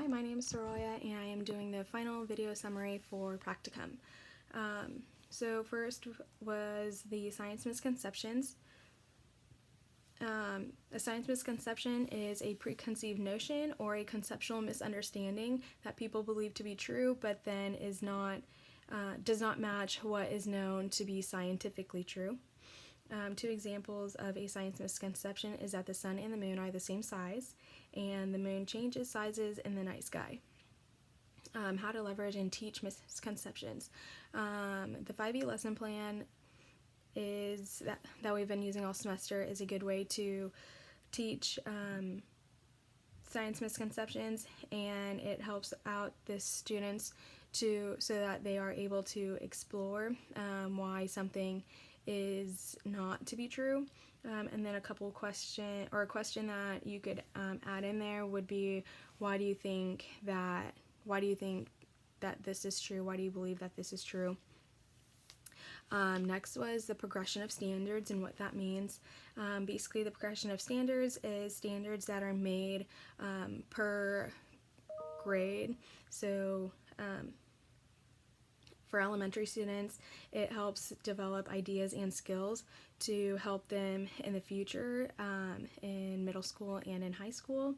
Hi, my name is Soraya and I am doing the final video summary for practicum. So first was the science misconceptions. A science misconception is a preconceived notion or a conceptual misunderstanding that people believe to be true but then does not match what is known to be scientifically true. Two examples of a science misconception is that the sun and the moon are the same size, and the moon changes sizes in the night sky. How to leverage and teach misconceptions. The 5E lesson plan is that we've been using all semester is a good way to teach science misconceptions, and it helps out the students so that they are able to explore why something is not to be true. And then a question that you could add in there would be, why do you think that this is true? Why do you believe that this is true? Next was the progression of standards and what that means. Basically, the progression of standards is standards that are made per grade. So for elementary students, it helps develop ideas and skills to help them in the future in middle school and in high school,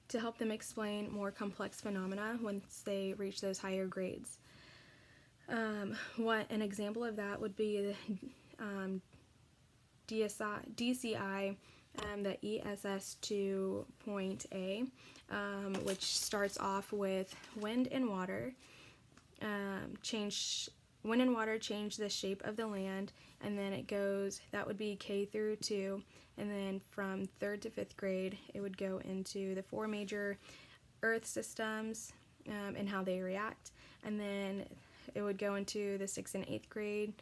to help them explain more complex phenomena once they reach those higher grades. What an example of that would be the DCI, the ESS 2.A, which starts off with wind and water. Wind and water change the shape of the land, and then it goes, that would be K through 2, and then from 3rd to 5th grade, it would go into the 4 major Earth systems and how they react, and then it would go into the 6th and 8th grade,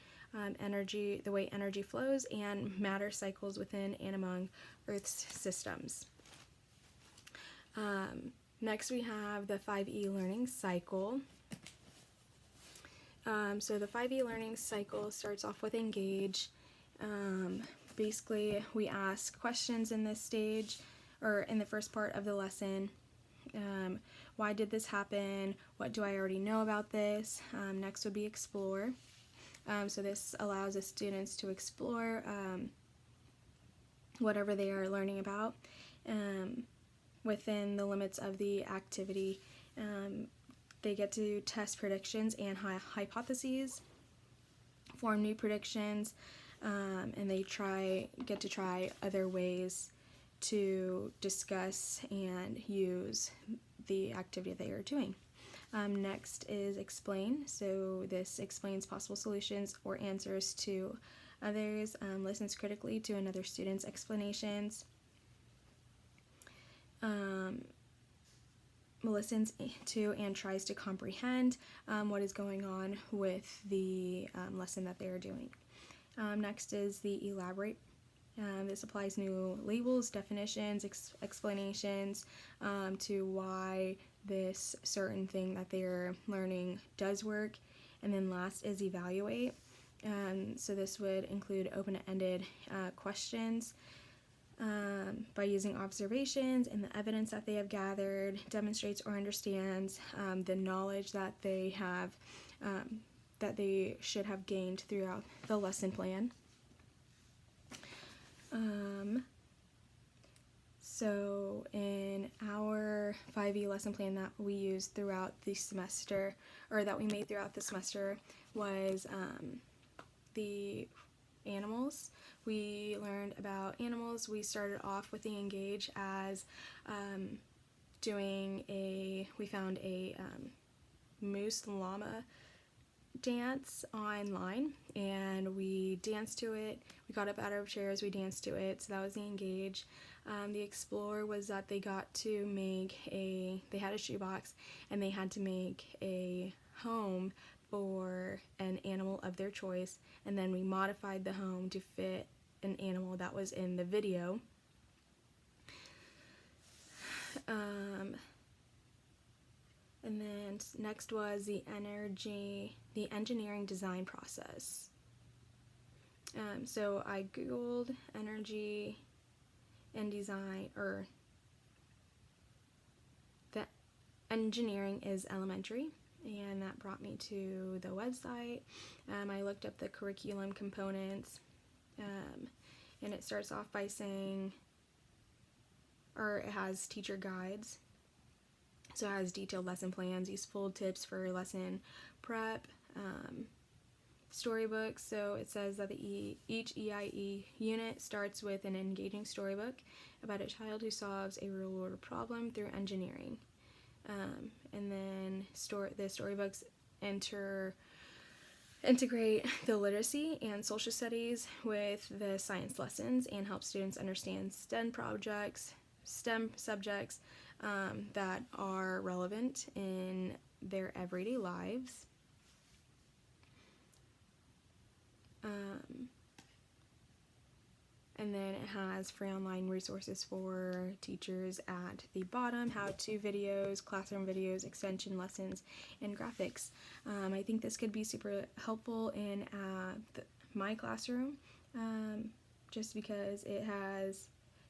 energy, the way energy flows, and matter cycles within and among Earth's systems. Next we have the 5E learning cycle. So the 5E learning cycle starts off with engage. Basically, we ask questions in this stage, or in the first part of the lesson. Why did this happen? What do I already know about this? Next would be explore. So this allows the students to explore whatever they are learning about within the limits of the activity. They get to test predictions and hypotheses, form new predictions, and they get to try other ways to discuss and use the activity they are doing. Next is explain. So this explains possible solutions or answers to others, listens critically to another student's explanations, listens to and tries to comprehend what is going on with the lesson that they are doing. Next is the elaborate. This applies new labels, definitions, explanations to why this certain thing that they're learning does work. And then last is evaluate. So this would include open-ended questions by using observations and the evidence that they have gathered, demonstrates or understands the knowledge that they have, that they should have gained throughout the lesson plan. So in our 5E lesson plan that we used throughout the semester, or that we made throughout the semester, was the animals. We learned about animals. We started off with the engage as we found a moose llama dance online, and we danced to it. We got up out of our chairs, we danced to it, so that was the engage. The explore was that they got to they had a shoebox, and they had to make a home for an animal of their choice, and then we modified the home to fit an animal that was in the video. And then next was the engineering design process. So I googled energy and design, or engineering is elementary, and that brought me to the website. I looked up the curriculum components, and it starts off by saying, or it has teacher guides. So it has detailed lesson plans, useful tips for lesson prep, storybooks. So it says that each EIE unit starts with an engaging storybook about a child who solves a real-world problem through engineering. And then the storybooks integrate the literacy and social studies with the science lessons and help students understand STEM subjects that are relevant in their everyday lives. And then it has free online resources for teachers at the bottom, how-to videos, classroom videos, extension lessons, and graphics. I think this could be super helpful in my classroom, just because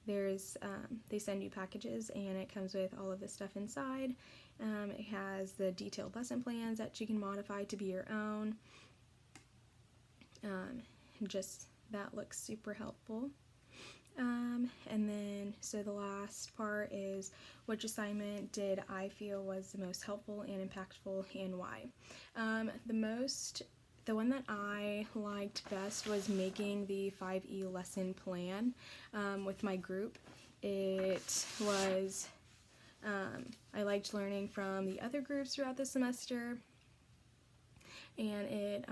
they send you packages and it comes with all of the stuff inside. It has the detailed lesson plans that you can modify to be your own. Just that looks super helpful. And then, so the last part is, which assignment did I feel was the most helpful and impactful, and why? The one that I liked best was making the 5E lesson plan with my group. It was, I liked learning from the other groups throughout the semester, and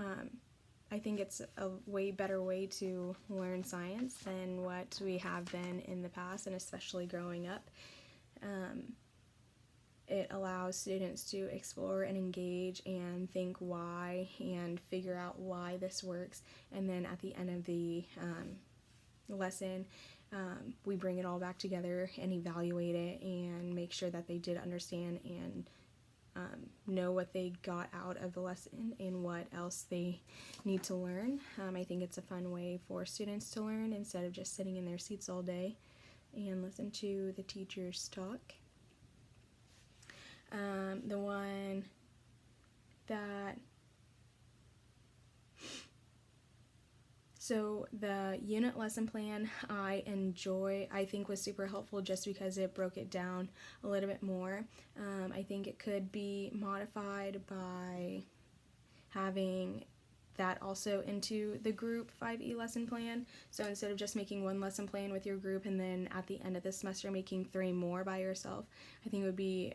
I think it's a way better way to learn science than what we have been in the past, and especially growing up. It allows students to explore and engage and think why and figure out why this works, and then at the end of the lesson, we bring it all back together and evaluate it and make sure that they did understand and know what they got out of the lesson and what else they need to learn. I think it's a fun way for students to learn instead of just sitting in their seats all day and listen to the teachers talk. The one that So the unit lesson plan I think was super helpful just because it broke it down a little bit more. I think it could be modified by having that also into the group 5E lesson plan. So instead of just making one lesson plan with your group and then at the end of the semester making 3 more by yourself, I think it would be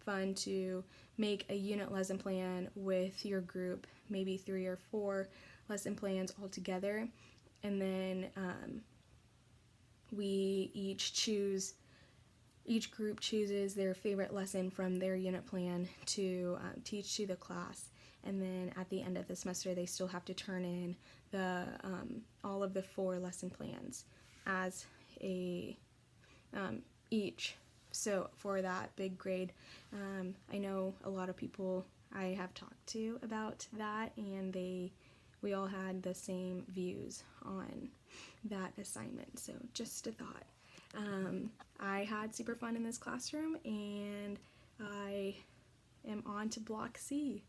fun to make a unit lesson plan with your group, maybe 3 or 4 lesson plans all together, and then each group chooses their favorite lesson from their unit plan to teach to the class, and then at the end of the semester they still have to turn in all of the 4 lesson plans as each. So for that big grade, I know a lot of people I have talked to about that, and we all had the same views on that assignment. So just a thought. I had super fun in this classroom, and I am on to Block C.